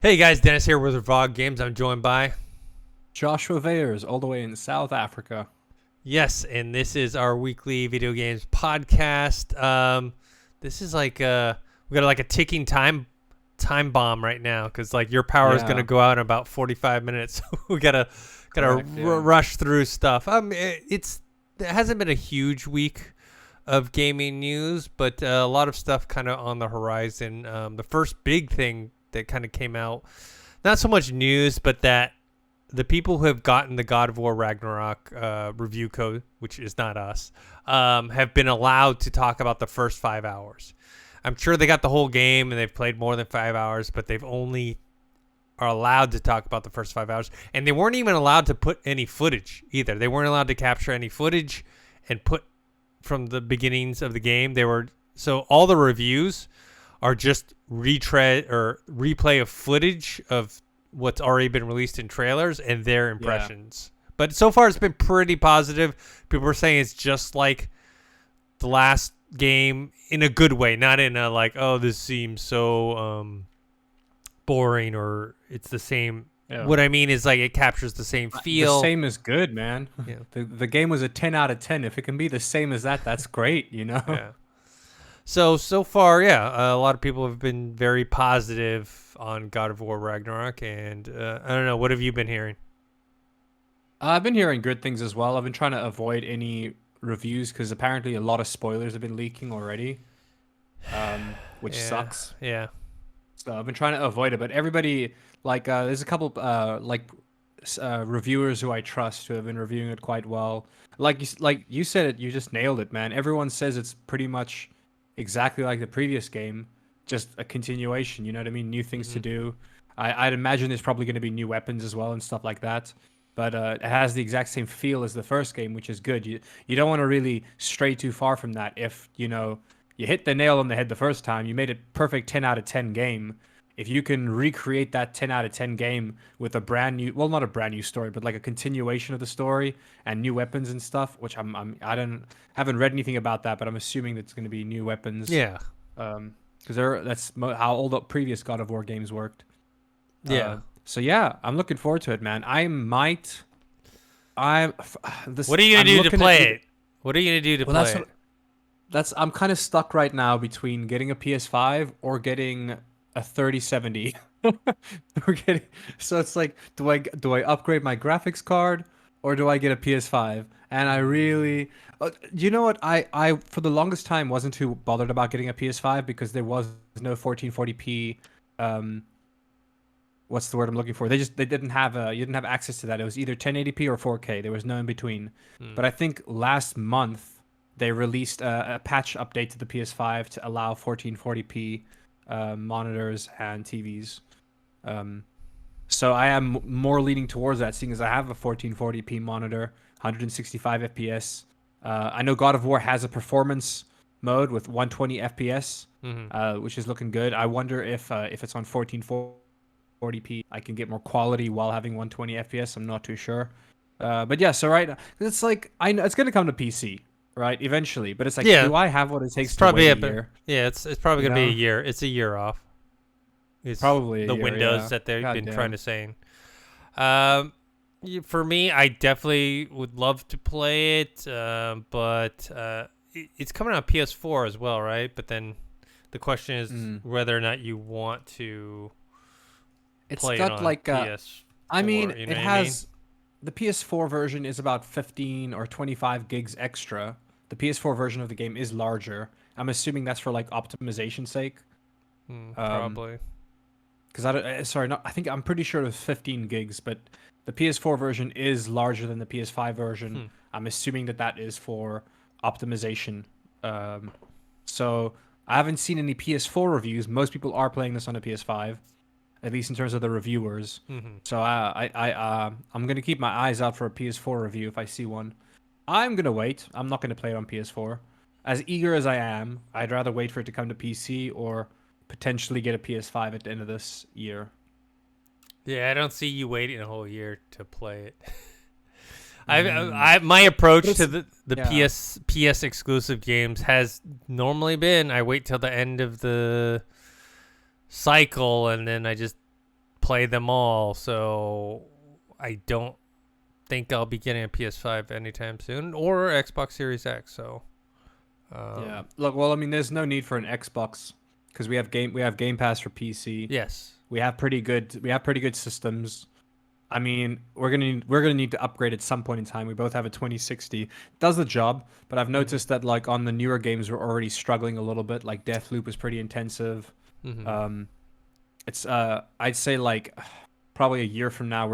Hey guys, Dennis here with Revog Games. I'm joined by Joshua Weyers, all the way in South Africa. yes, and this is our weekly video games podcast. This is like we got like a ticking time bomb right now because like your power is gonna Yeah, go out in about 45 minutes. We gotta correct. Yeah, rush through stuff. It hasn't been a huge week of gaming news, but a lot of stuff kind of on the horizon. The first big thing that kind of came out, not so much news, but that the people who have gotten the God of War Ragnarok review code, which is not us, have been allowed to talk about the first 5 hours. I'm sure they got the whole game and they've played more than 5 hours, but they've only are allowed to talk about the first 5 hours. And they weren't even allowed to put any footage either. They weren't allowed to capture any footage and put from the beginnings of the game. So all the reviews are just retread or replay of footage of what's already been released in trailers and their yeah. impressions. But so far, it's been pretty positive. People are saying it's just like the last game in a good way, not in a like, oh, this seems so boring or it's the same. Yeah. What I mean is like it captures the same The feel. same is good, man. Yeah, The game was a 10 out of 10. If it can be the same as that, that's great, you know? yeah. So far, yeah, a lot of people have been very positive on God of War Ragnarok, and I don't know, what have you been hearing? I've been hearing good things as well. I've been trying to avoid any reviews because apparently a lot of spoilers have been leaking already, which Yeah, sucks. yeah. So I've been trying to avoid it, but everybody there's a couple reviewers who I trust who have been reviewing it quite well. Like you said it, you just nailed it, man. Everyone says it's pretty much exactly like the previous game, just a continuation. You know what I mean? New things to Hmm. do. I'd imagine there's probably going to be new weapons as well and stuff like that. But it has the exact same feel as the first game, which is good. You don't want to really stray too far from that. If you hit the nail on the head the first time, you made it perfect 10 out of 10 game. If you can recreate that 10 out of 10 game with a brand new, well, not a brand new story, but like a continuation of the story and new weapons and stuff, which I don't haven't read anything about that, but I'm assuming that's going to be new weapons, Yeah, because how all the previous God of War games worked. yeah. So yeah, I'm looking forward to it, man. I this What are you gonna I'm do to looking at play either. it? What are you gonna do to Well, play it? I'm kind of stuck right now between getting a PS5 or getting a 3070. We're getting so it's like, do I upgrade my graphics card or do I get a PS5? And I Mm, really, you know what? I for the longest time wasn't too bothered about getting a PS5 because there was no 1440p. Um, what's the word I'm looking for? They didn't have you didn't have access to that. It was either 1080p or 4K. There was no in between. mm. But I think last month they released a patch update to the PS5 to allow 1440p monitors and TVs. Um, so I am more leaning towards that, seeing as I have a 1440p monitor, 165 FPS. I know God of War has a performance mode with 120 FPS, Mhm. which is looking good. I wonder if it's on 1440p, I can get more quality while having 120 FPS. I'm not too sure. But yeah, so right, it's like I know it's gonna come to PC, right, eventually. But it's like, Yeah, do I have what it it's takes to probably wait a a bit. year? Yeah, it's probably You gonna be a know, year. It's a year off. It's probably a the year. windows Yeah. that they've God been trying damn. to say. Um, for me, I definitely would love to play it, but it's coming out PS4 as well, right? But then the question is Mm. whether or not you want to It's play it got on like I mean, PS4. You know it what I mean? has the PS4 version is about 15 or 25 gigs extra. The PS4 version of the game is larger. I'm assuming that's for like optimization sake. Um, Probably. because I don't, sorry, not, I think I'm pretty sure it was 15 gigs, but the PS4 version is larger than the PS5 version. Hmm. I'm assuming that that is for optimization. Um, so I haven't seen any PS4 reviews. Most people are playing this on a PS5, at least in terms of the reviewers. Mm-hmm. So I'm gonna keep my eyes out for a PS4 review if I see one. I'm gonna wait. I'm not gonna play it on PS4. As eager as I am, I'd rather wait for it to come to PC or potentially get a PS5 at the end of this year. Yeah, I don't see you waiting a whole year to play it. Mm. My But approach to it's the yeah, PS exclusive games has normally been I wait till the end of the cycle and then I just play them all. So I don't think I'll be getting a PS5 anytime soon or Xbox Series X. So Yeah. Look, well, I mean, there's no need for an Xbox because we have Game Pass for PC. yes. We have pretty good systems. I mean, we're gonna need to upgrade at some point in time. We both have a 2060. Does the job, but I've noticed that like on the newer games we're already struggling a little bit. Like Deathloop is pretty intensive. Mm-hmm. It's I'd say like probably a year from now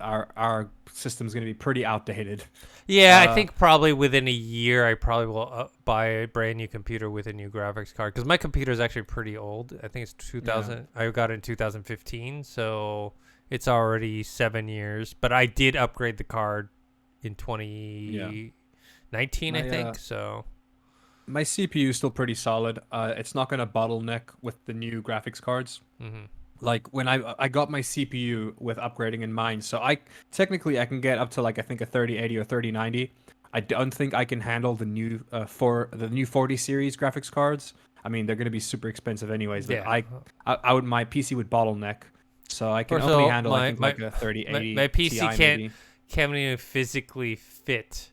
our system's gonna be pretty outdated. Yeah, I think probably within a year, I probably will buy a brand new computer with a new graphics card because my computer is actually pretty old. I think it's 2000. I got it in 2015, so it's already 7 years. But I did upgrade the card in 2019, I think. So My CPU is still pretty solid. It's not gonna bottleneck with the new graphics cards. mhm. Like when I got my CPU with upgrading in mind, so I technically I can get up to like I think a 3080 or 3090. I don't think I can handle the new 40 series graphics cards. I mean they're gonna be super expensive anyways. But Yeah. I would my PC would bottleneck, so I can First of only all, handle I think like a 3080. my PC Ti maybe. can't even physically fit.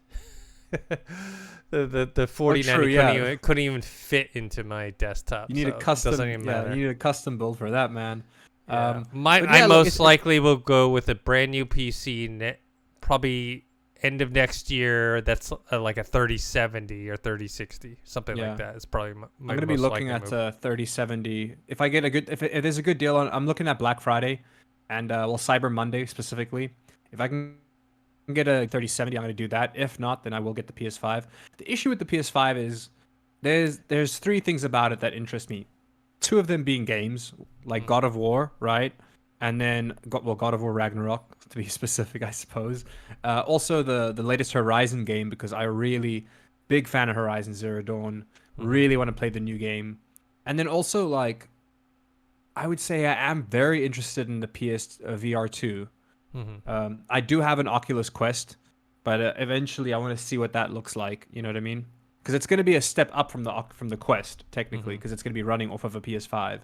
The 4090 true, yeah. couldn't even fit into my desktop. You need so a it custom doesn't even matter. you need a custom build for that, man. Yeah. But I yeah, look, most likely will go with a brand new PC probably end of next year. That's like a 3070 or 3060, something Yeah. like that. It's probably my I'm gonna be most looking likely at move. 3070. If I get a good, if there's a good deal on, I'm looking at Black Friday, and well Cyber Monday specifically. If I can get a 3070, I'm gonna do that. If not, then I will get the PS5. The issue with the PS5 is there's three things about it that interest me. Two of them being games like God of War, right? And then God of War Ragnarok to be specific, I suppose. Also the latest Horizon game because I really big fan of Horizon Zero Dawn. Really want to play the new game. And then also like I would say I am very interested in the PS VR 2. Mm-hmm. I do have an Oculus Quest, but eventually I want to see what that looks like. You know what I mean? Because it's going to be a step up from the Quest technically, because it's going to be running off of a PS5.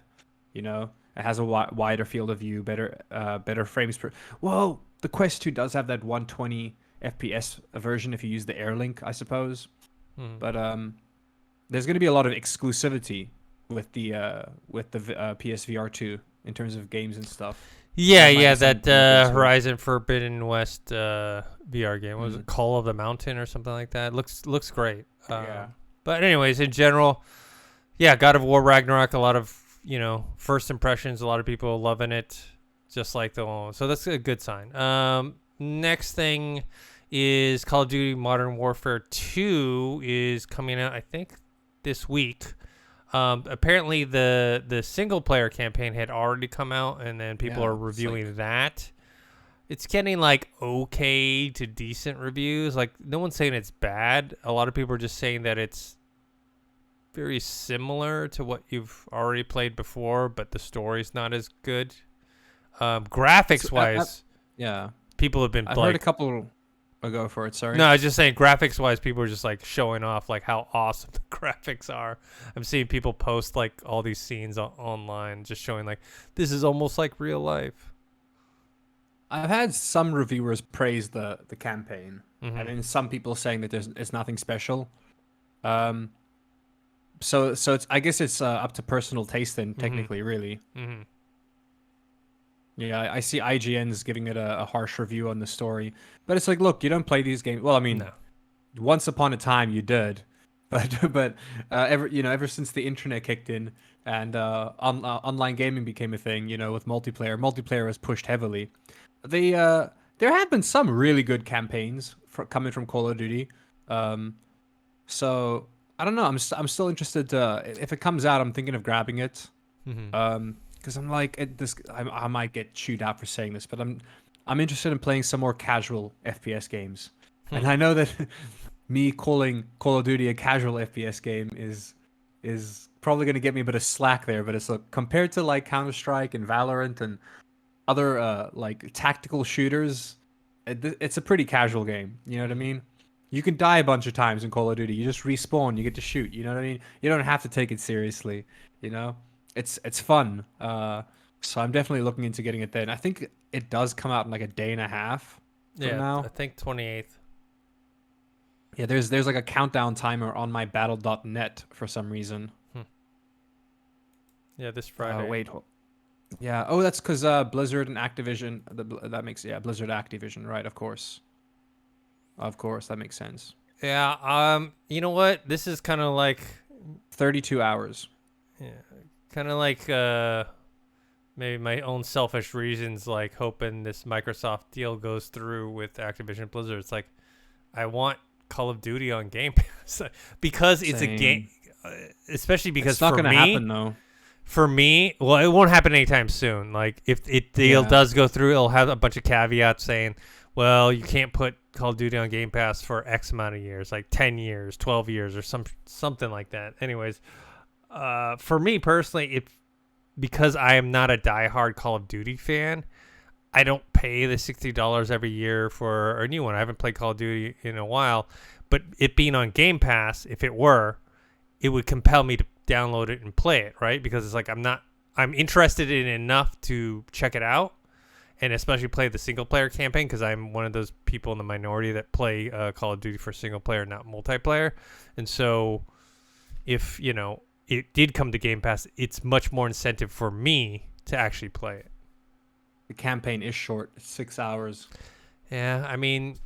You know, it has a wider field of view, better frames per. Well, the Quest 2 does have that 120 FPS version if you use the Air Link, I suppose. But there's going to be a lot of exclusivity with the PSVR 2 in terms of games and stuff. Yeah, That might yeah, be something that to look into. Horizon Forbidden West VR game. What was it, Call of the Mountain or something like that? Looks great. Yeah. But anyways, in general, yeah, God of War Ragnarok. A lot of first impressions. A lot of people loving it, just like the one. So that's a good sign. Next thing is Call of Duty Modern Warfare 2 is coming out, I think, this week. Apparently the single player campaign had already come out, and then people are reviewing that. It's getting like okay to decent reviews. Like no one's saying it's bad. A lot of people are just saying that it's very similar to what you've already played before, but the story's not as good. Graphics wise, Yeah. people have been I like, heard a couple ago for it. Sorry. no, I was just saying graphics wise, people are just like showing off like how awesome the graphics are. I'm seeing people post like all these scenes online, just showing like this is almost like real life. I've had some reviewers praise the campaign, Mhm. and then some people saying that it's nothing special. So it's I guess it's up to personal taste then technically, really. Mhm. Yeah, I see IGN's giving it a harsh review on the story, but it's like, look, you don't play these games. Well, I mean, No. once upon a time you did, but ever since the internet kicked in and online gaming became a thing, with multiplayer was pushed heavily. There have been some really good campaigns coming from Call of Duty. So I don't know. I'm still interested. If it comes out, I'm thinking of grabbing it. Mhm. Because I'm like I might get chewed out for saying this, but I'm interested in playing some more casual FPS games. And I know that me calling Call of Duty a casual FPS game is probably going to get me a bit of slack there, but it's like compared to like Counter-Strike and Valorant and other like tactical shooters, it's a pretty casual game. You know what I mean? You can die a bunch of times in Call of Duty. You just respawn, you get to shoot. You know what I mean? You don't have to take it seriously. It's fun. So I'm definitely looking into getting it then. I think it does come out in like a day and a half from Yeah, I now. think 28th. Yeah, there's like a countdown timer on my battle.net for some reason. Hmm. Yeah, this Friday. Wait. Yeah. Oh, that's because Blizzard and Activision. That makes, yeah, Blizzard Activision, right? Of course. Of course, that makes sense. Yeah. You know what? This is kind of like, 32 hours. yeah, kind of like maybe my own selfish reasons, like hoping this Microsoft deal goes through with Activision Blizzard. It's like I want Call of Duty on Game Pass because it's a game, Same. especially because It's not for gonna me, happen though. well, it won't happen anytime soon. Like if it deal Yeah. does go through, it'll have a bunch of caveats saying, well, you can't put Call of Duty on Game Pass for X amount of years, like 10 years, 12 years, or something like that. Anyways, for me personally, because I am not a diehard Call of Duty fan, I don't pay the $60 every year for a new one. I haven't played Call of Duty in a while, but it being on Game Pass, if it were, it would compel me to download it and play it, right? Because it's like I'm interested in it enough to check it out, and especially play the single player campaign because I'm one of those people in the minority that play Call of Duty for single player, not multiplayer. And so, if it did come to Game Pass, it's much more incentive for me to actually play it. The campaign is short. It's 6 hours. Yeah, I mean,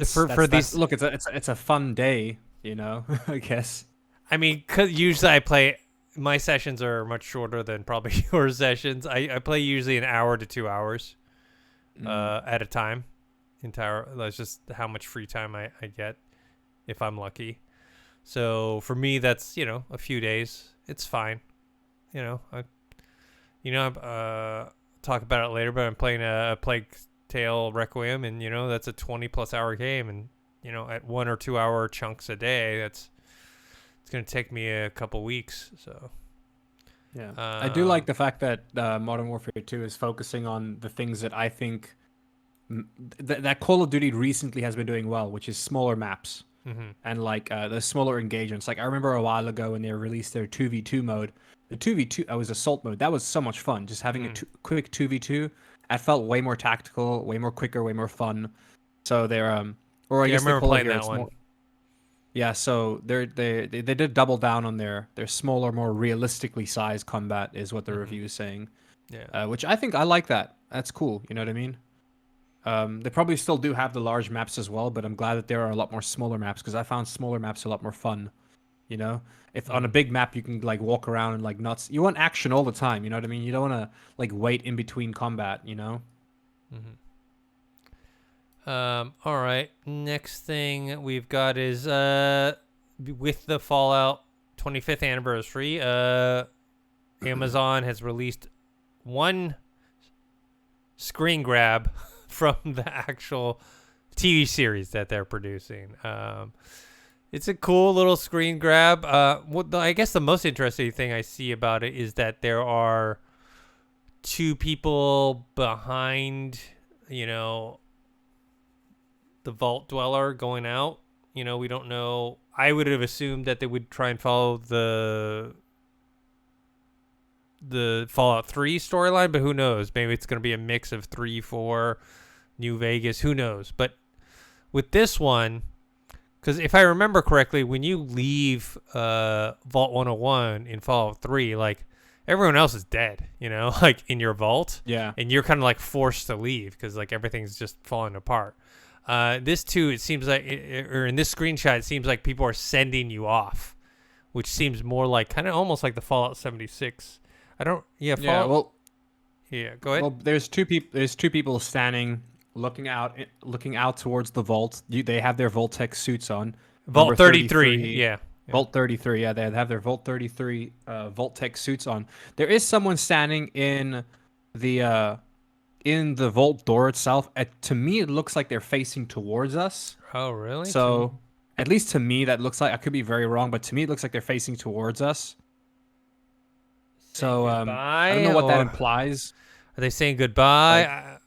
For these, look, it's a fun day, you know. I guess. I mean, 'cause usually I play. My sessions are much shorter than probably your sessions. I play usually an hour to 2 hours at a time. That's just how much free time I get if I'm lucky. So for me, that's a few days. It's fine. Talk about it later. But I'm playing a Plague Tale Requiem, and that's a 20+ hour game, and at 1 or 2 hour chunks a day. It's gonna take me a couple weeks. So Yeah, I do like the fact that Modern Warfare 2 is focusing on the things that I think that Call of Duty recently has been doing well, which is smaller maps and like the smaller engagements. Like I remember a while ago when they released their 2v2 mode. The 2v2 was assault mode. That was so much fun. Just having a quick 2v2. It felt way more tactical, way more quicker, way more fun. So they're or I Yeah, I guess they remember call it playing here, that it's one. more- Yeah, so they did double down on their smaller, more realistically sized combat is what the review is saying. Yeah. Which I think I like that. That's cool. You know what I mean? They probably still do have the large maps as well, but I'm glad that there are a lot more smaller maps because I found smaller maps a lot more fun. You know, if on a big map you can like walk around and like nuts. You want action all the time. You know what I mean? You don't want to like wait in between combat. You know. All right. Next thing we've got is with the Fallout 25th anniversary, Amazon has released one screen grab from the actual TV series that they're producing. It's a cool little screen grab. I guess the most interesting thing I see about it is that there are two people behind, the Vault Dweller going out. We don't know. I would have assumed that they would try and follow the Fallout 3 storyline, but who knows? Maybe it's going to be a mix of 3, 4, New Vegas. Who knows? But with this one, because if I remember correctly, when you leave Vault 101 in Fallout 3, like everyone else is dead, like in your vault. Yeah. And you're kind of like forced to leave because like everything's just falling apart. This too, it seems like, or in this screenshot, it seems like people are sending you off, which seems more like kind of almost like the Fallout 76. Fallout, Yeah. Well. Yeah, go ahead. Well, there's two people. There's two people standing, looking out towards the vault. They have their Vault-Tec suits on. Vault Number 33. Yeah. Vault 33. Yeah, they have their Vault 33 Vault-Tec suits on. There is someone standing in the vault door itself. To me, it looks like they're facing towards us. Oh, really? So, at least to me, that looks like, I could be very wrong, but to me, it looks like they're facing towards us. So, I don't know what that implies. Are they saying goodbye?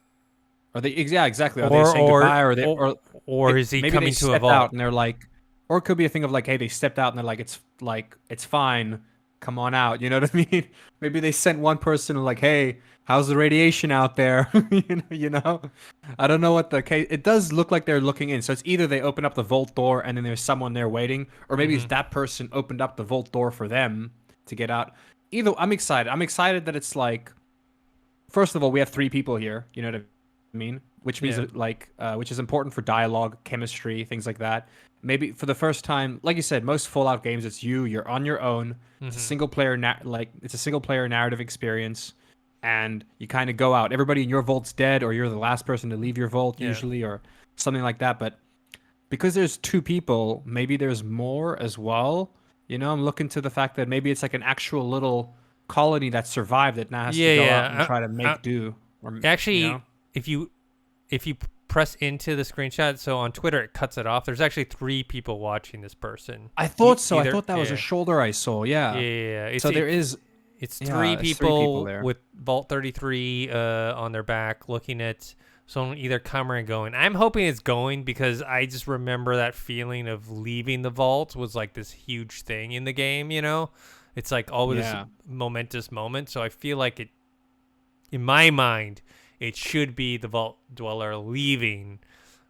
Are they? Yeah, exactly. Are they saying goodbye? Or is he maybe coming they to a stepped vault? out and they're like, or it could be a thing of like, hey, they stepped out and they're like, it's fine. come on out. You know what I mean? Maybe they sent one person like, hey, how's the radiation out there? You know. I don't know what the case. It does look like they're looking in. So it's either they open up the vault door and then there's someone there waiting, or maybe it's that person opened up the vault door for them to get out. Either I'm excited. I'm excited that it's like, first of all, we have 3 people here. You know what I mean? Which means that, like, which is important for dialogue, chemistry, things like that. Maybe for the first time, like you said, most Fallout games, it's you're on your own. It's a single player, it's a single player narrative experience, and you kind of go out. Everybody in your vault's dead, or you're the last person to leave your vault usually, or something like that. But because there's 2 people, maybe there's more as well. You know, I'm looking to the fact that maybe it's like an actual little colony that survived that now has to go out and try to make do. Or, actually, you know? if you press into the screenshot, so on Twitter it cuts it off. There's actually 3 people watching this person. I thought so. I thought that was a shoulder I saw. Yeah. Yeah. So there is. It's Yeah, 3 it's 3 people people there. with Vault 33 on their back, looking at someone either come or going. I'm hoping it's going because I just remember that feeling of leaving the vault was like this huge thing in the game. You know, it's like always this momentous moment. So I feel like it, in my mind, it should be the vault dweller leaving,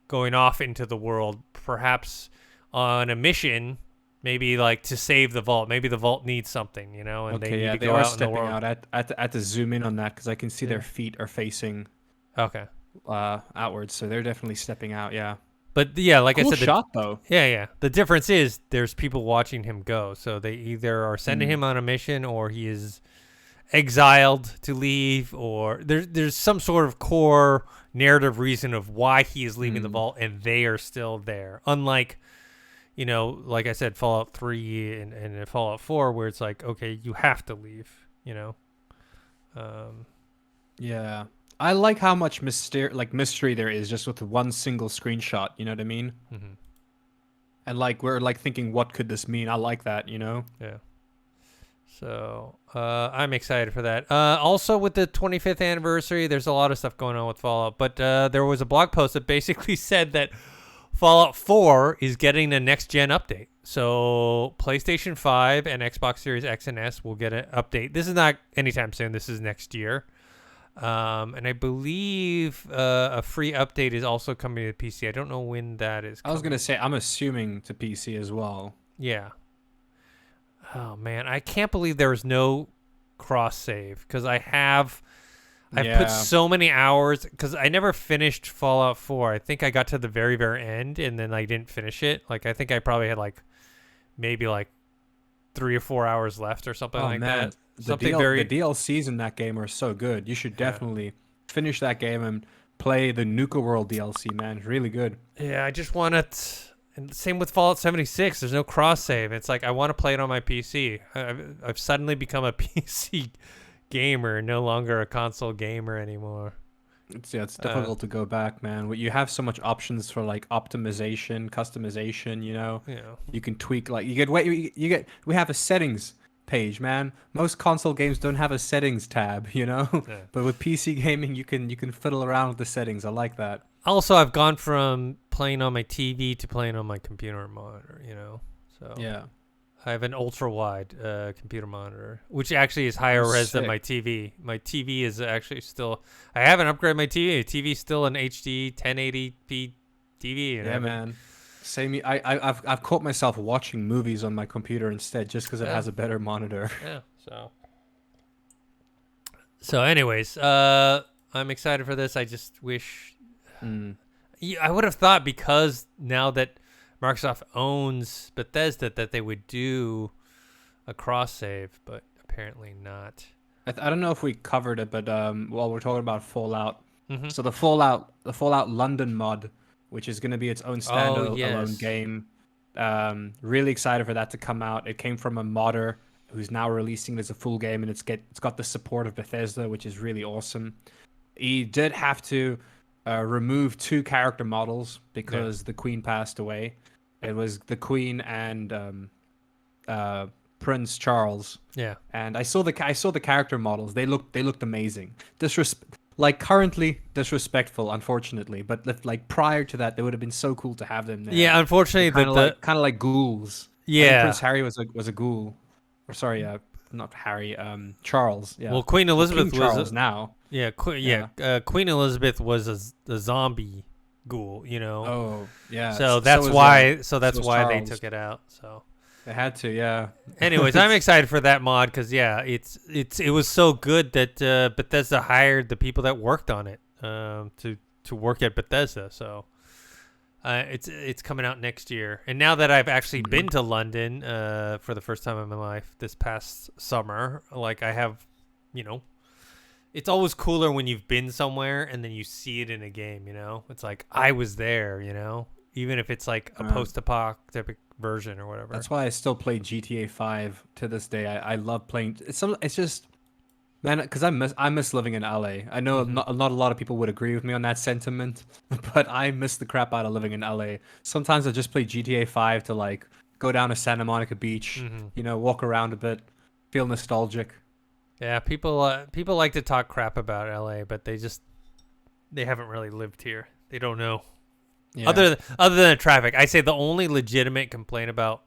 going off into the world, perhaps on a mission. Maybe like to save the vault. Maybe the vault needs something, you know, and they need to they go are out in the stepping world. out. I had to zoom in on that because I can see their feet are facing Okay. outwards, so they're definitely stepping out. Yeah, But yeah, like cool I said, shot though. yeah. The difference is there's people watching him go, so they either are sending him on a mission or he is exiled to leave, or there's some sort of core narrative reason of why he is leaving the vault, and they are still there. Unlike, you know, like I said, Fallout 3 and Fallout 4, where it's like, okay, you have to leave, you know. Yeah, I like how much mystery there is just with one single screenshot. You know what I mean? And like we're like thinking, what could this mean? I like that. You know? Yeah. So I'm excited for that. Also, with the 25th anniversary, there's a lot of stuff going on with Fallout. But there was a blog post that basically said that Fallout 4 is getting a next-gen update. So PlayStation 5 and Xbox Series X and S will get an update. This is not anytime soon. This is next year. And I believe a free update is also coming to PC. I don't know when that is coming. I was going to say, I'm assuming to PC as well. Yeah. Oh, man. I can't believe there was no cross-save because I've put so many hours because I never finished Fallout 4. I think I got to the very, very end and then I didn't finish it. Like, I think I probably had maybe 3 or 4 hours left or something that. The DLCs in that game are so good. You should definitely finish that game and play the Nuka World DLC, man. It's really good. Yeah, I just want it. And same with Fallout 76. There's no cross save. It's like I want to play it on my PC. I've suddenly become a PC gamer, no longer a console gamer anymore. It's difficult to go back, man. You have so much options for like optimization, customization. You know, you can tweak we have a settings page, man. Most console games don't have a settings tab, you know. But with PC gaming, you can fiddle around with the settings. I like that. Also, I've gone from playing on my TV to playing on my computer monitor, you know. So yeah, I have an ultra wide computer monitor, which actually is higher res than my TV. My TV is actually still. I haven't upgraded my TV. TV's still an HD 1080p TV. Yeah, man. Same. I've caught myself watching movies on my computer instead, just because it has a better monitor. Yeah. So anyways, I'm excited for this. I just wish. I would have thought because now that Microsoft owns Bethesda that they would do a cross save, but apparently not. I don't know if we covered it, but while we're talking about Fallout, so the Fallout London mod, which is going to be its own standalone game. Really excited for that to come out. It came from a modder who's now releasing it as a full game, and it's got the support of Bethesda, which is really awesome. He did have to remove 2 character models because the Queen passed away. It was the Queen and Prince Charles. Yeah. And I saw the character models. They looked amazing. Currently disrespectful, unfortunately, but prior to that, they would have been so cool to have them there. Yeah, unfortunately, kind of like ghouls. Yeah, Prince Harry was a ghoul. Or sorry, not Harry, Charles. Yeah. Well, Queen Elizabeth King was Charles now. Queen Elizabeth was a zombie ghoul, you know. Oh, yeah. So So that's was why was they Charles. took it out. So They had to, yeah. anyways, I'm excited for that mod cuz yeah, it was so good that Bethesda hired the people that worked on it to work at Bethesda. So it's coming out next year. And now that I've actually been to London for the first time in my life this past summer, like I have, you know, it's always cooler when you've been somewhere and then you see it in a game, you know? It's like I was there, you know? Even if it's like a post-apocalyptic version or whatever. That's why I still play GTA 5 to this day. I love playing. It's just, man, because I miss living in LA. I know not a lot of people would agree with me on that sentiment, but I miss the crap out of living in LA. Sometimes I just play GTA 5 to like go down to Santa Monica Beach, you know, walk around a bit, feel nostalgic. Yeah, people like to talk crap about LA, but they haven't really lived here. They don't know. Yeah. Other than the traffic, I say the only legitimate complaint about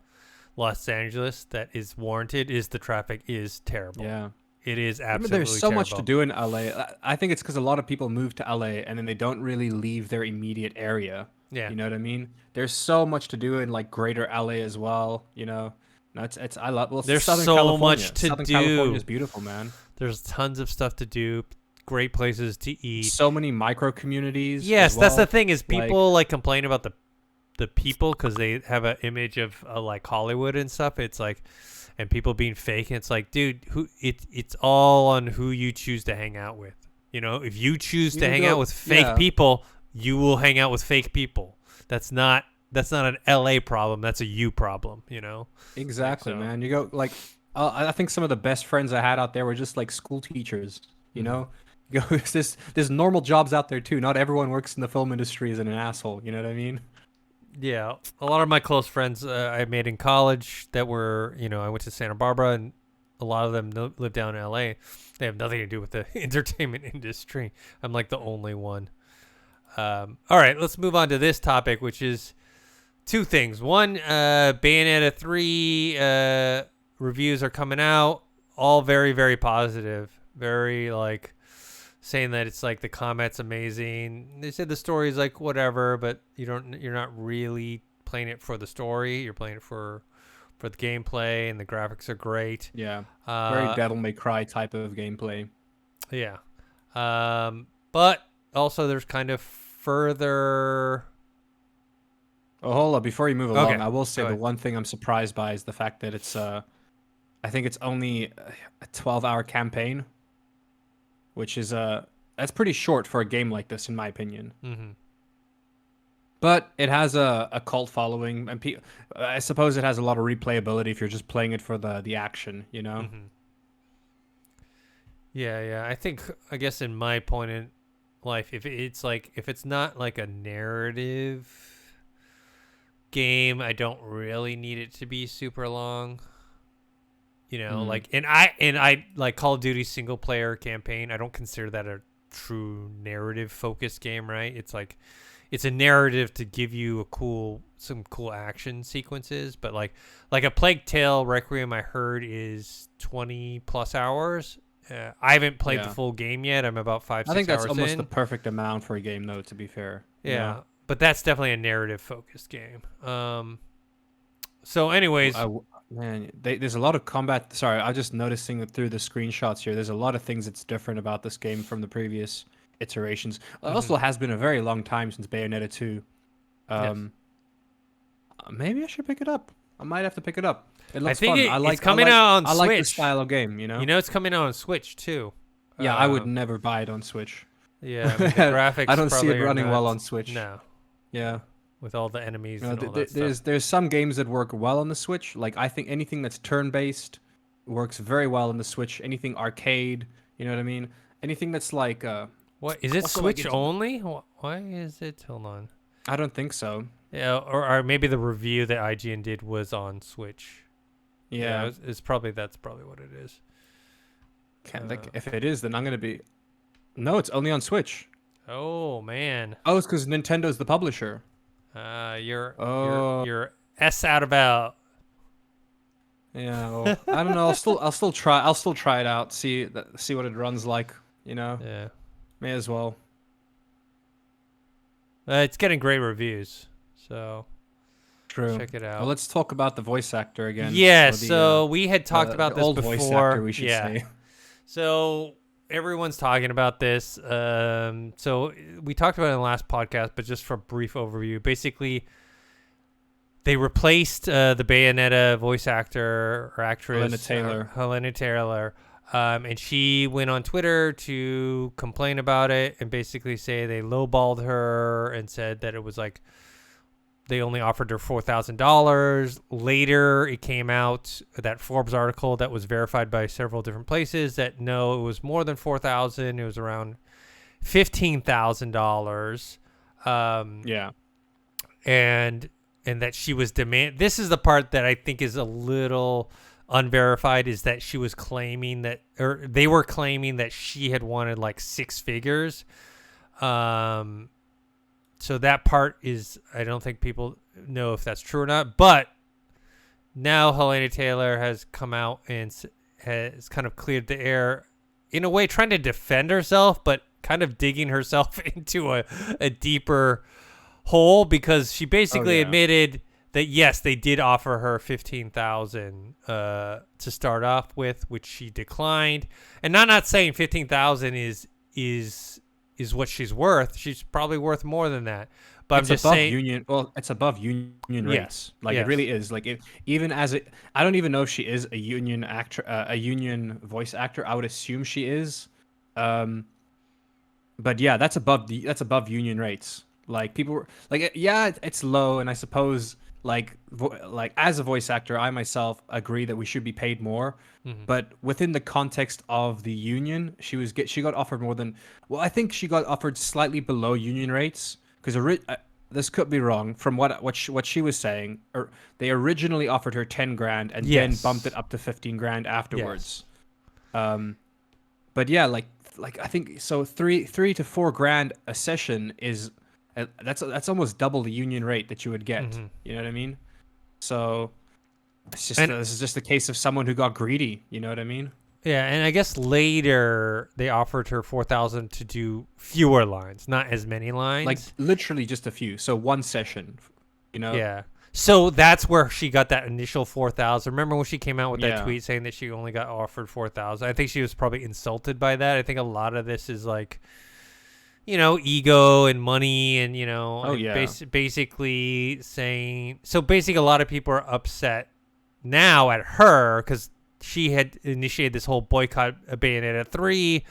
Los Angeles that is warranted is the traffic is terrible. Yeah. It is absolutely There's so much to terrible. do in LA. I think it's because a lot of people move to LA and then they don't really leave their immediate area. Yeah. You know what I mean? There's so much to do in like greater LA as well, you know. No, it's I love There's Southern so California. much to Southern do. California is beautiful, man. There's tons of stuff to do, great places to eat. So many micro communities. Yes, as that's the well. thing is people like complain about the people because they have an image of like Hollywood and stuff. It's like, and people being fake. And it's like, dude, it's all on who you choose to hang out with. You know, if you choose to hang out with fake people, you will hang out with fake people. That's not an LA problem. That's a you problem. You know. Exactly, So. man. You go like, I think some of the best friends I had out there were just like school teachers. You know, you go, there's normal jobs out there too. Not everyone works in the film industry as an asshole. You know what I mean? Yeah, a lot of my close friends I made in college that were, you know, I went to Santa Barbara, and a lot of them live down in LA. They have nothing to do with the entertainment industry. I'm like the only one. All right, let's move on to this topic, which is two things. One, Bayonetta 3 reviews are coming out, all very, very positive. Very, like, saying that it's like the combat's amazing. They said the story's like whatever, but you're not really playing it for the story. You're playing it for the gameplay, and the graphics are great. Yeah, very Devil May Cry type of gameplay. Yeah, but also there's kind of further. Oh, hold up! Before you move along, I will say Go the ahead. one thing I'm surprised by is the fact that it's I think it's only a 12-hour campaign, which is that's pretty short for a game like this, in my opinion. Mm-hmm. But it has a cult following, and I suppose it has a lot of replayability if you're just playing it for the action, you know. Mm-hmm. Yeah. I guess in my point in life, if it's not like a narrative game, I don't really need it to be super long. You know, like, and I like Call of Duty single player campaign. I don't consider that a true narrative focused game, right? It's like, it's a narrative to give you some cool action sequences, but like a Plague Tale Requiem, I heard is 20 plus hours. I haven't played the full game yet. I'm about 5-6 hours in. I think that's almost the perfect amount for a game, though. To be fair. Yeah, you know? but that's definitely a narrative focused game. So, anyways. Man, there's a lot of combat. Sorry, I'm just noticing that through the screenshots here. There's a lot of things that's different about this game from the previous iterations. It also has been a very long time since Bayonetta 2. Yes. Maybe I should pick it up. I might have to pick it up. It looks I think fun. it's coming out on I Switch. like the style of game, you know? You know, it's coming out on Switch, too. Yeah, I would never buy it on Switch. Yeah, I mean, the graphics I don't see probably it are running well nuts. on Switch. No. Yeah. With all the enemies You know, and all that stuff. there's some games that work well on the Switch. Like, I think anything that's turn-based works very well on the Switch. Anything arcade, you know what I mean? Anything that's like... What is it? also, like, Switch only? Why is it? Hold on. I don't think so. Yeah, or maybe the review that IGN did was on Switch. Yeah. That's probably what it is. If it is, then I'm gonna be. No, it's only on Switch. Oh man. Oh, it's because Nintendo's the publisher. You're S out about. Yeah, well, I don't know. I'll still try it out. See what it runs like. You know, Yeah. may as well. It's getting great reviews, so True. check it Well, out. let's talk about the voice actor again, Yeah, or so we had talked the about this old voice actor, before. we should Yeah. say. So everyone's talking about this. So we talked about it in the last podcast, but just for a brief overview, basically they replaced the Bayonetta voice actor or actress, Helena Taylor, and she went on Twitter to complain about it and basically say they lowballed her and said that it was like they only offered her $4,000. Later, it came out, that Forbes article that was verified by several different places, that no, it was more than $4,000. It was around $15,000. Yeah. And that she was This is the part that I think is a little unverified, is that she was claiming that, or they were claiming that she had wanted like six figures. So that part is, I don't think people know if that's true or not. But now Helena Taylor has come out and has kind of cleared the air in a way, trying to defend herself, but kind of digging herself into a deeper hole, because she basically admitted that, yes, they did offer her $15,000 to start off with, which she declined. And I'm not saying $15,000 is what she's worth. She's probably worth more than that. But I'm just saying, union. Well, it's above union rates. Yes, Like yes. it really is. Like I don't even know if she is a union actor, a union voice actor. I would assume she is. But yeah, that's above union rates. Like people were like, yeah, it's low, and I suppose like as a voice actor, I myself agree that we should be paid more. Mhm. But within the context of the union, she got offered more than, well, I think she got offered slightly below union rates, because this could be wrong from what she was saying. Or they originally offered her 10 grand and then bumped it up to 15 grand afterwards. Yes. But yeah, like I think so 3 to 4 grand a session is that's almost double the union rate that you would get. Mhm. You know what I mean? So it's just And- this is just a case of someone who got greedy. You know what I mean? Yeah, and I guess later they offered her $4,000 to do fewer lines, not as many lines. Like literally just a few. So one session. You know? Yeah. So that's where she got that initial $4,000. Remember when she came out with that Yeah. tweet saying that she only got offered $4,000? I think she was probably insulted by that. I think a lot of this is like, ego and money, and basically saying. So basically, a lot of people are upset now at her because she had initiated this whole boycott of Bayonetta 3,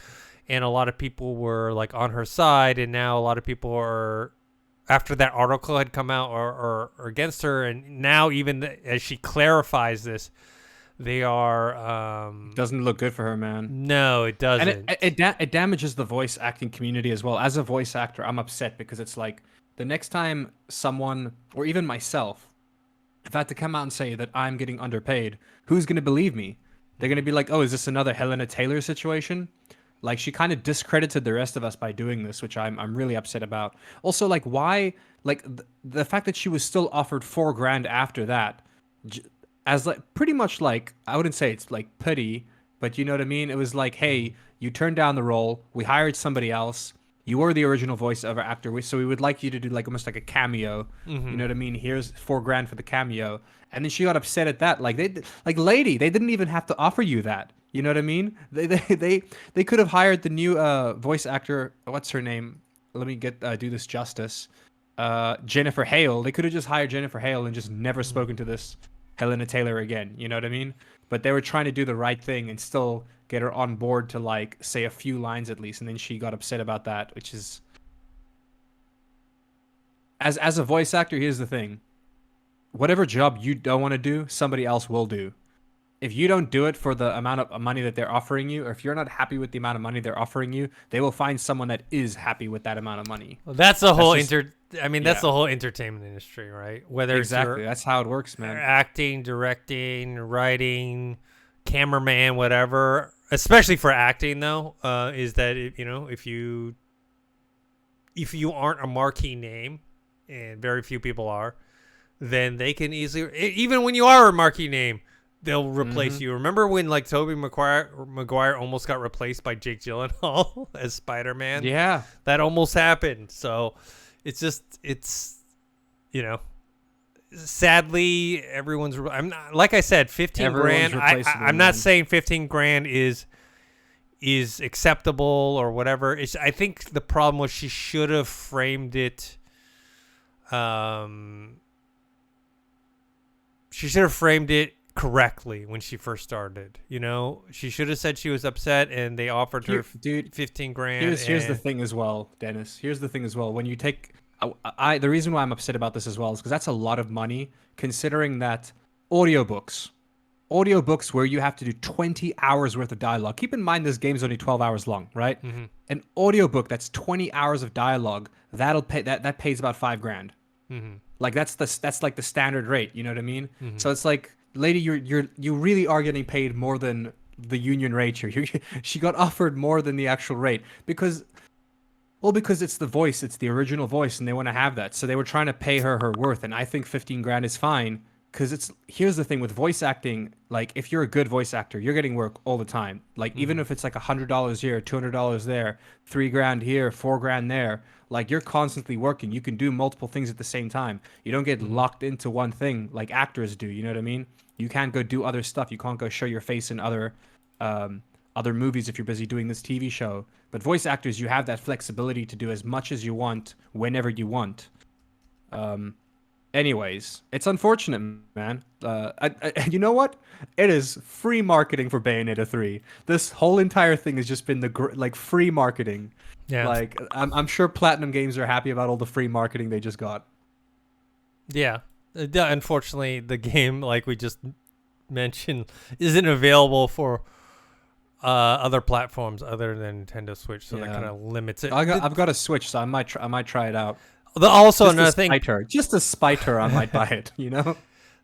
and a lot of people were like on her side, and now a lot of people are, after that article had come out, or against her. And now even as she clarifies this, they are Doesn't look good for her, man. no, it doesn't. And it damages the voice acting community as well. As a voice actor, I'm upset because it's like the next time someone, or even myself, if I had to come out and say that I'm getting underpaid, who's going to believe me? They're going to be like, oh, is this another Helena Taylor situation? Like, she kind of discredited the rest of us by doing this, which I'm really upset about. Also, like, why? Like, the fact that she was still offered 4 grand after that, as like pretty much like, I wouldn't say it's like pity, but you know what I mean? It was like, hey, you turned down the role, we hired somebody else. You were the original voiceover actor, so we would like you to do like almost like a cameo. Mm-hmm. You know what I mean? Here's 4 grand for the cameo, and then she got upset at that. Like lady, they didn't even have to offer you that. You know what I mean? They could have hired the new voice actor. What's her name? Let me do this justice. Jennifer Hale. They could have just hired Jennifer Hale and just never spoken to this Helena Taylor again. You know what I mean? But they were trying to do the right thing and still get her on board to like say a few lines at least, and then she got upset about that, which is, as a voice actor, here's the thing: whatever job you don't want to do, somebody else will do. If you don't do it for the amount of money that they're offering you, or if you're not happy with the amount of money they're offering you, they will find someone that is happy with that amount of money. Well, that's the whole just- that's the whole entertainment industry, right? Whether Exactly, it's that's how it works, man. acting, directing, writing, cameraman, whatever. Especially for acting, though, is that if you aren't a marquee name, and very few people are, then they can easily, even when you are a marquee name, they'll replace you. Remember when like Tobey Maguire almost got replaced by Jake Gyllenhaal as Spider-Man? Yeah. That almost happened. So it's you know, sadly everyone's. I'm not, like I said, 15 Everyone's grand. replaceable, I'm not man. saying 15 grand is acceptable or whatever. I think the problem was she should have framed it. She should have framed it correctly when she first started. You know, she should have said she was upset and they offered her Dude, 15 grand. here's the thing as well, Dennis. Here's the thing as well. When you take, the reason why I'm upset about this as well is because that's a lot of money, considering that audiobooks where you have to do 20 hours worth of dialogue. Keep in mind this game's only 12 hours long, right? Mm-hmm. An audiobook that's 20 hours of dialogue, that'll pay that pays about $5 grand. Mm-hmm. Like that's like the standard rate, you know what I mean? Mm-hmm. So it's like, lady, you really are getting paid more than the union rate here. She got offered more than the actual rate because it's the voice, it's the original voice, and they want to have that. So they were trying to pay her her worth, and I think 15 grand is fine. Because here's the thing with voice acting, like if you're a good voice actor, you're getting work all the time. Like even if it's like $100 here, $200 there, $3 grand here, $4 grand there, like you're constantly working. You can do multiple things at the same time. You don't get locked into one thing like actors do. You know what I mean? You can't go do other stuff. You can't go show your face in other movies if you're busy doing this TV show. But voice actors, you have that flexibility to do as much as you want whenever you want. Anyways, it's unfortunate, man. You know what? It is free marketing for Bayonetta 3. This whole entire thing has just been like free marketing. Yeah. Like I'm sure Platinum Games are happy about all the free marketing they just got. Yeah. Unfortunately, the game, like we just mentioned, isn't available for other platforms other than Nintendo Switch, so that kind of limits it. I've got a Switch, so I might try it out. Also, Just another to thing, spite her. Just to spite her, I might buy it. You know.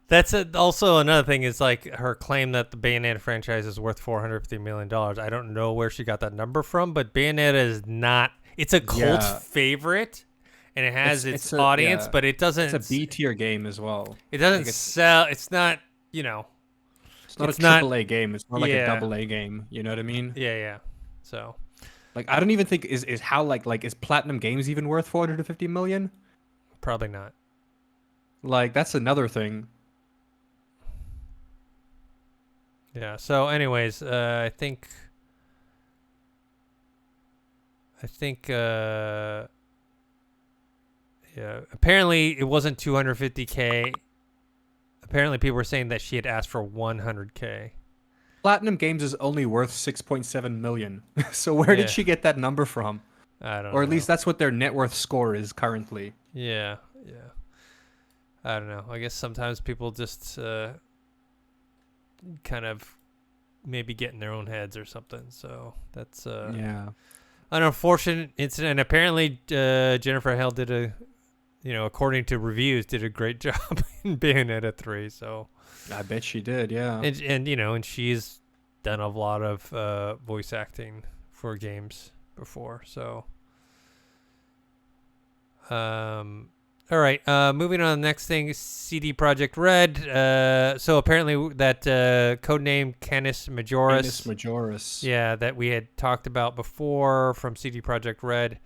that's also another thing is like her claim that the Bayonetta franchise is worth $450 million. I don't know where she got that number from, but Bayonetta is not. It's a cult favorite, and it has its audience, but it doesn't. It's a B tier game as well. It doesn't sell. It's not. You know. It's not a triple A game. It's not like a double A game. You know what I mean? Yeah. So. Like I don't even think is how like is Platinum Games even worth 450 million? Probably not. Like that's another thing. Yeah. So, anyways, I think. Yeah. Apparently, it wasn't 250K. Apparently, people were saying that she had asked for 100K. Platinum Games is only worth 6.7 million. So where did she get that number from? I don't know. Or at least that's what their net worth score is currently. Yeah. I don't know. I guess sometimes people just kind of maybe get in their own heads or something. So that's an unfortunate incident. And apparently Jennifer Hale according to reviews, did a great job in Bayonetta 3. So I bet she did, yeah. And she's done a lot of voice acting for games before. So, all right. Moving on to the next thing, CD Projekt Red. So apparently that codename Canis Majoris. Canis Majoris. Yeah, that we had talked about before from CD Projekt Red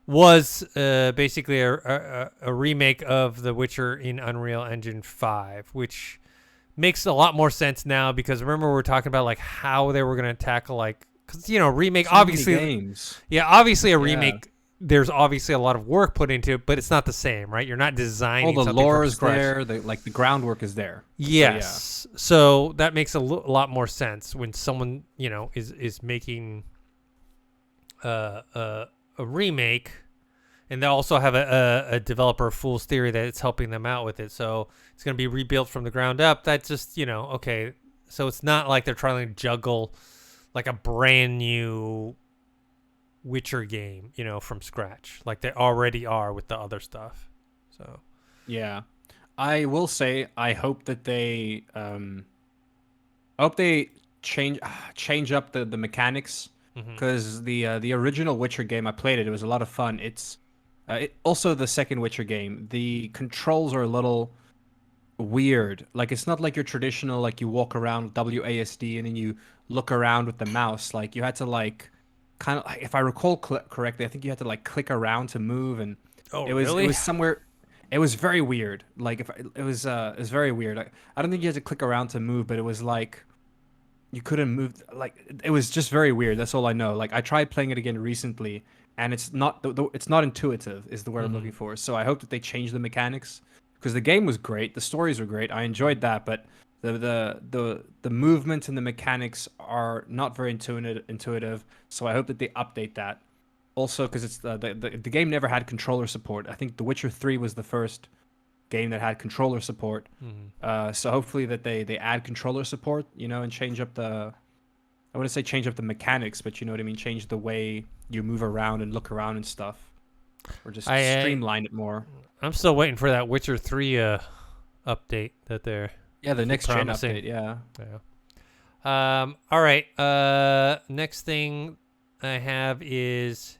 was basically a remake of The Witcher in Unreal Engine 5, which makes a lot more sense now because remember we were talking about like how they were going to tackle like because remake obviously games. Yeah, obviously a remake. There's obviously a lot of work put into it, but it's not the same, right? You're not designing. All the lore is there. The groundwork is there. Yes. So that makes a lot more sense when someone is making a remake. And they also have a developer Fool's Theory that it's helping them out with it. So it's going to be rebuilt from the ground up. That's just, okay. So it's not like they're trying to juggle like a brand new Witcher game, from scratch. Like they already are with the other stuff. So. Yeah. I will say, I hope that they change up the mechanics. Because the original Witcher game, I played it. It was a lot of fun. Also, the second Witcher game, the controls are a little weird. Like it's not like your traditional like you walk around with WASD and then you look around with the mouse. Like you had to like kind of, if I recall correctly, I think you had to like click around to move, and Oh, it really? was somewhere. It was very weird. Like if it was very weird. I don't think you had to click around to move, but it was like you couldn't move. Like it was just very weird. That's all I know. Like I tried playing it again recently, and it's not it's not intuitive is the word I'm Hmm. looking for. So I hope that they change the mechanics because the game was great, the stories were great. I enjoyed that, but the movement and the mechanics are not very intuitive. So I hope that they update that. Also, because it's the game never had controller support. I think The Witcher 3 was the first game that had controller support. Hmm. So hopefully that they add controller support, you know, and change up the, I wouldn't say change up the mechanics, but you know what I mean, change the way you move around and look around and stuff, or just I streamline it more. I'm still waiting for that Witcher 3 update that they're Yeah, the next gen promising. update. Yeah. Yeah. All right. Next thing I have is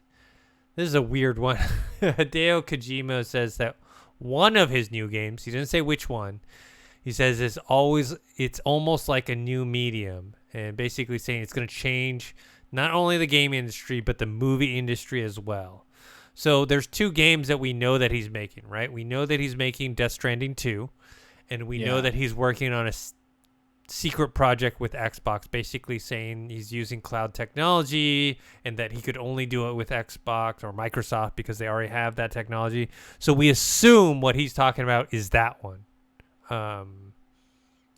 this is a weird one. Hideo Kojima says that one of his new games, he didn't say which one, he says it's almost like a new medium, and basically saying it's going to change not only the game industry but the movie industry as well. So there's two games that we know that he's making, right? We know that he's making Death Stranding 2, and we know Yeah. that he's working on a secret project with Xbox, basically saying he's using cloud technology and that he could only do it with Xbox or Microsoft because they already have that technology. So we assume what he's talking about is that one.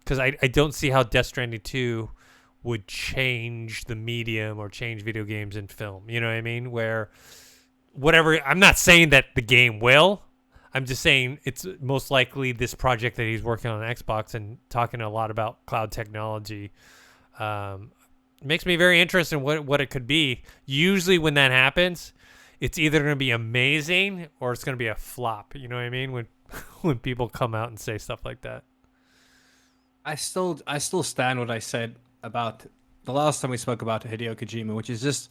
Because I don't see how Death Stranding 2 would change the medium or change video games and film. You know what I mean? Where whatever, I'm not saying that the game will. I'm just saying it's most likely this project that he's working on Xbox and talking a lot about cloud technology. Makes me very interested in what it could be. Usually when that happens, it's either going to be amazing or it's going to be a flop. You know what I mean? When when people come out and say stuff like that. I still stand what I said about the last time we spoke about Hideo Kojima, which is just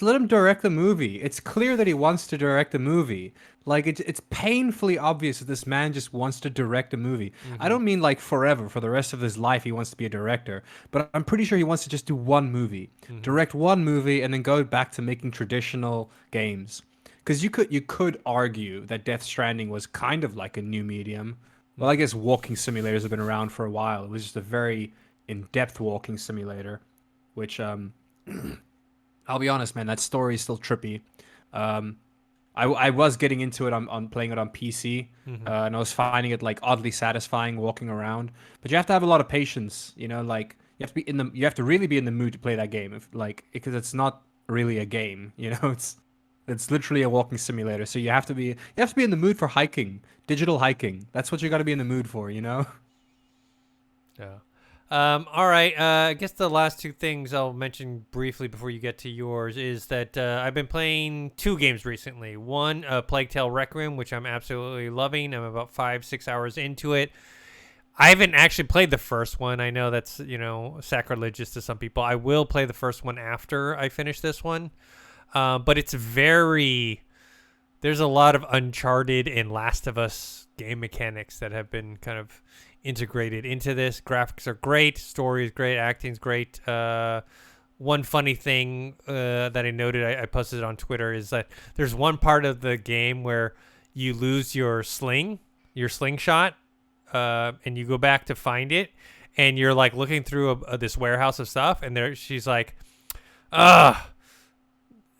let him direct the movie. It's clear that he wants to direct the movie. Like it's painfully obvious that this man just wants to direct a movie. I Mm-hmm. don't mean like forever, for the rest of his life he wants to be a director, but I'm pretty sure he wants to just do one movie. Mm-hmm. Direct one movie and then go back to making traditional games. Cuz you could argue that Death Stranding was kind of like a new medium. Well, I guess walking simulators have been around for a while. It was just a very in-depth walking simulator, which I'll be honest, man, that story is still trippy. Um, I was getting into it on playing it on PC, Mm-hmm. and I was finding it like oddly satisfying walking around. But you have to have a lot of patience, you know, like you have to really be in the mood to play that game, if like because it's not really a game, you know, it's literally a walking simulator. So you have to be in the mood for hiking, digital hiking. That's what you got to be in the mood for, you know. Yeah. All right. I guess the last two things I'll mention briefly before you get to yours is that I've been playing two games recently. One, Plague Tale Requiem, which I'm absolutely loving. I'm about 5-6 hours into it. I haven't actually played the first one. I know that's, sacrilegious to some people. I will play the first one after I finish this one. But it's there's a lot of Uncharted and Last of Us game mechanics that have been kind of integrated into this. Graphics are great, story is great, acting's great. One funny thing that I noted, I posted it on Twitter, is that there's one part of the game where you lose your slingshot, and you go back to find it, and you're like looking through this warehouse of stuff, and she's like, "Ugh.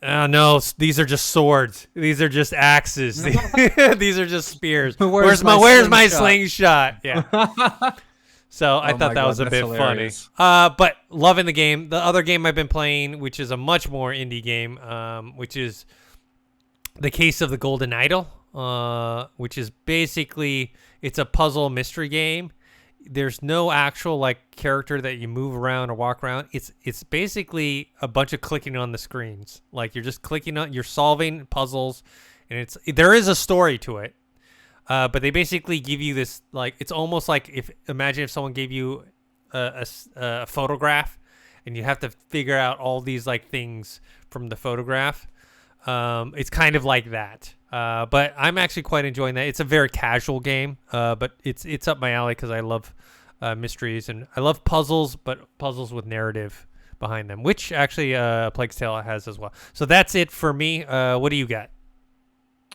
Oh no, these are just swords. These are just axes. These are just spears. Where's my slingshot? Yeah. So I Oh thought my that God, was a that's bit hilarious. funny. But loving the game. The other game I've been playing, which is a much more indie game, which is The Case of the Golden Idol, which is basically it's a puzzle mystery game. There's no actual like character that you move around or walk around. It's basically a bunch of clicking on the screens. Like you're just clicking on, you're solving puzzles, and there is a story to it. But they basically give you this, like, it's almost like imagine if someone gave you a photograph, and you have to figure out all these like things from the photograph. It's kind of like that. But I'm actually quite enjoying that. It's a very casual game, but it's up my alley because I love mysteries and I love puzzles, but puzzles with narrative behind them, which actually Plague's Tale has as well. So that's it for me. What do you got?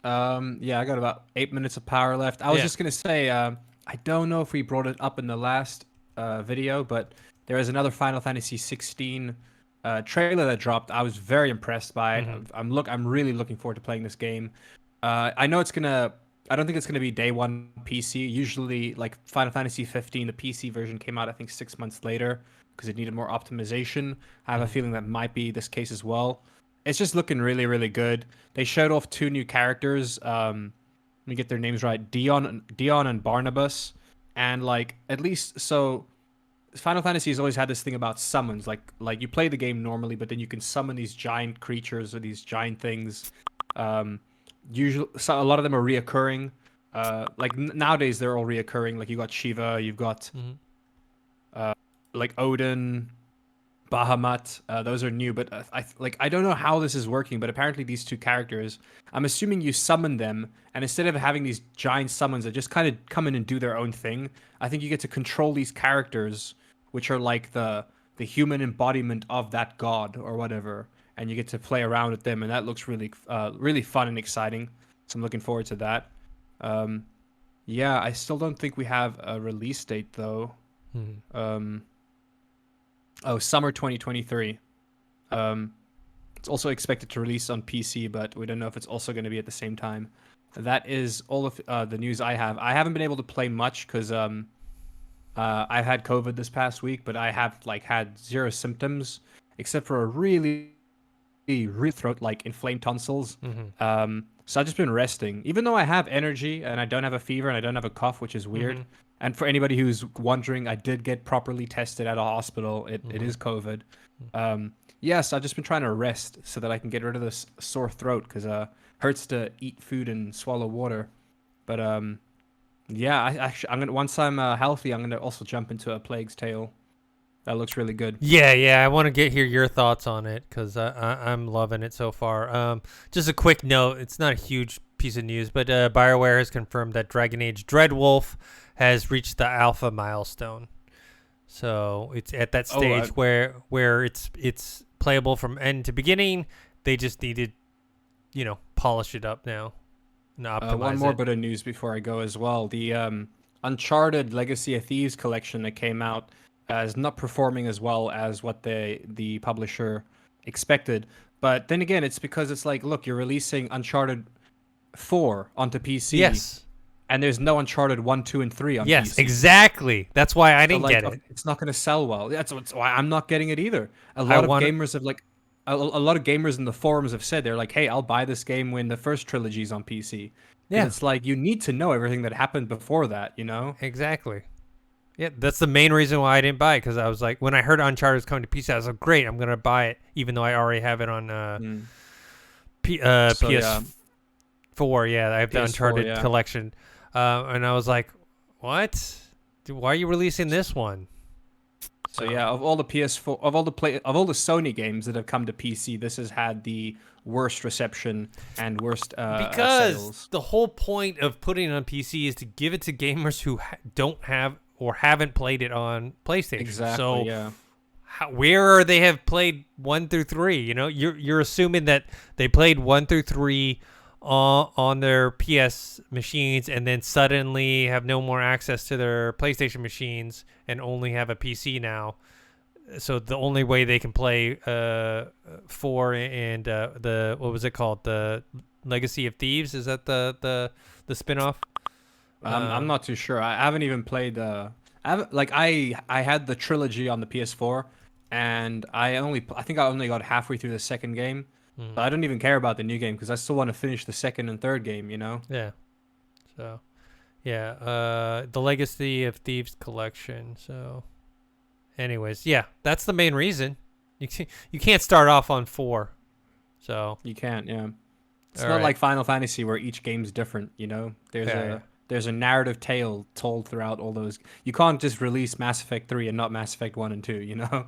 Yeah, I got about 8 minutes of power left. I was Yeah. just gonna say, I don't know if we brought it up in the last video, but there is another Final Fantasy 16 trailer that dropped. I was very impressed by it. Hmm. I'm really looking forward to playing this game. I know I don't think it's gonna be day one PC. Usually, like Final Fantasy 15, the PC version came out I think 6 months later because it needed more optimization. I have a feeling that might be this case as well. It's just looking really, really good. They showed off two new characters. Let me get their names right. Dion and Barnabas. And like at least so Final Fantasy has always had this thing about summons. Like you play the game normally, but then you can summon these giant creatures or these giant things. Usually so a lot of them are reoccurring. Nowadays they're all reoccurring. Like you got Shiva, you've got Hmm. like Odin, Bahamut. Those are new, but I don't know how this is working. But apparently these two characters, I'm assuming you summon them, and instead of having these giant summons that just kind of come in and do their own thing, I think you get to control these characters, which are like the human embodiment of that god or whatever, and you get to play around with them, and that looks really fun and exciting. So I'm looking forward to that. Um, yeah, I still don't think we have a release date though. Hmm. Um, Oh, summer 2023. It's also expected to release on PC, but we don't know if it's also going to be at the same time. That is all of the news I have. I haven't been able to play much because I've had COVID this past week, but I have like had zero symptoms except for a really throat like inflamed tonsils. Hmm. So I've just been resting, even though I have energy and I don't have a fever and I don't have a cough, which is weird. Hmm. And for anybody who's wondering, I did get properly tested at a hospital. It Hmm. is COVID. Yes, I've just been trying to rest so that I can get rid of this sore throat because hurts to eat food and swallow water. But yeah, I'm gonna once I'm healthy, I'm gonna also jump into a Plague's Tale. That looks really good. Yeah. I want to hear your thoughts on it because I'm loving it so far. Just a quick note. It's not a huge piece of news, but BioWare has confirmed that Dragon Age Dreadwolf has reached the alpha milestone. So it's at that stage where it's playable from end to beginning. They just needed, polish it up now and optimize One more it. bit of news before I go as well. The Uncharted Legacy of Thieves collection that came out is not performing as well as what the publisher expected. But then again, it's because it's like, look, you're releasing Uncharted 4 onto PC, Yes. and there's no Uncharted 1, 2, and 3 on Yes, PC. exactly. That's why I So didn't like, get it. it's not going to sell well. That's why I'm not getting it either. A I lot of want gamers have like, a lot of gamers in the forums have said they're like, hey, I'll buy this game when the first trilogy's on PC. Because Yeah, it's like you need to know everything that happened before that, you know? exactly. Yeah, that's the main reason why I didn't buy it because I was like, when I heard Uncharted was coming to PC, I was like, great, I'm gonna buy it, even though I already have it on Mm. So yeah, PS4. Yeah, I have the PS4, Uncharted yeah. collection, and I was like, what? Dude, why are you releasing this one? So yeah, of all the PS4, of all the Sony games that have come to PC, this has had the worst reception and worst Because sales. the whole point of putting it on PC is to give it to gamers who don't have or haven't played it on PlayStation. Exactly. So Yeah. where they have played 1 through 3, you're assuming that they played 1 through 3 on their PS machines and then suddenly have no more access to their PlayStation machines and only have a PC now. So the only way they can play 4 and the what was it called, the Legacy of Thieves, is that the spinoff? I'm not too sure. I haven't even played. I had the trilogy on the PS4, and I think I only got halfway through the second game. Mm. But I don't even care about the new game because I still want to finish the second and third game. You know. Yeah. So, yeah, the Legacy of Thieves collection. So, anyways, yeah, that's the main reason. You can't start off on 4. So, You can't. Yeah. It's All not right. like Final Fantasy where each game's different. You know. Yeah. There's a narrative tale told throughout all those. You can't just release Mass Effect 3 and not Mass Effect 1 and 2. You know.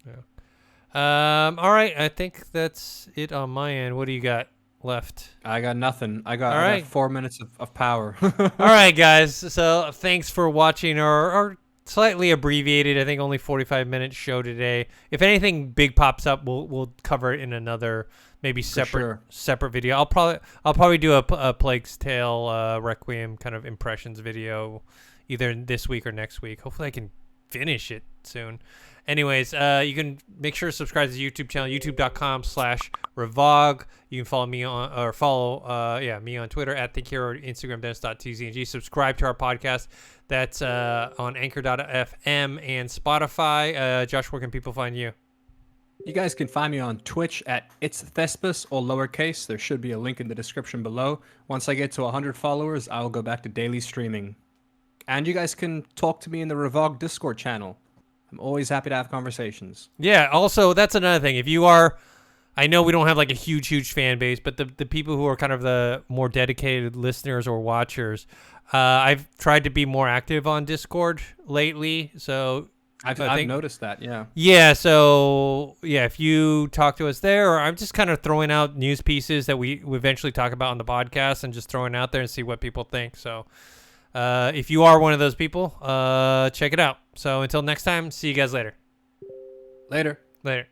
Yeah. All right, I think that's it on my end. What do you got? left? I got nothing. I All got right. 4 minutes of power. All right, guys. So thanks for watching our slightly abbreviated, I think only 45-minute show today. If anything big pops up, we'll cover it in another maybe separate video. I'll probably do a Plague's Tale Requiem kind of impressions video either this week or next week. Hopefully I can finish it soon. Anyways, you can make sure to subscribe to the YouTube channel, youtube.com/Revog. You can follow me on me on Twitter at ThinkHero, Instagram Dennis.tzng. Subscribe to our podcast. That's on Anchor.fm and Spotify. Josh, where can people find you? You guys can find me on Twitch at It's Thespis, all lowercase. There should be a link in the description below. Once I get to 100 followers, I will go back to daily streaming. And you guys can talk to me in the Revog Discord channel. I'm always happy to have conversations. Yeah, also, that's another thing. If you are, I know we don't have like a huge fan base, but the people who are kind of the more dedicated listeners or watchers, I've tried to be more active on Discord lately. So I've noticed that, yeah. Yeah, so yeah, if you talk to us there, or I'm just kind of throwing out news pieces that we eventually talk about on the podcast and just throwing out there and see what people think. So if you are one of those people, check it out. So until next time, see you guys later. Later. Later.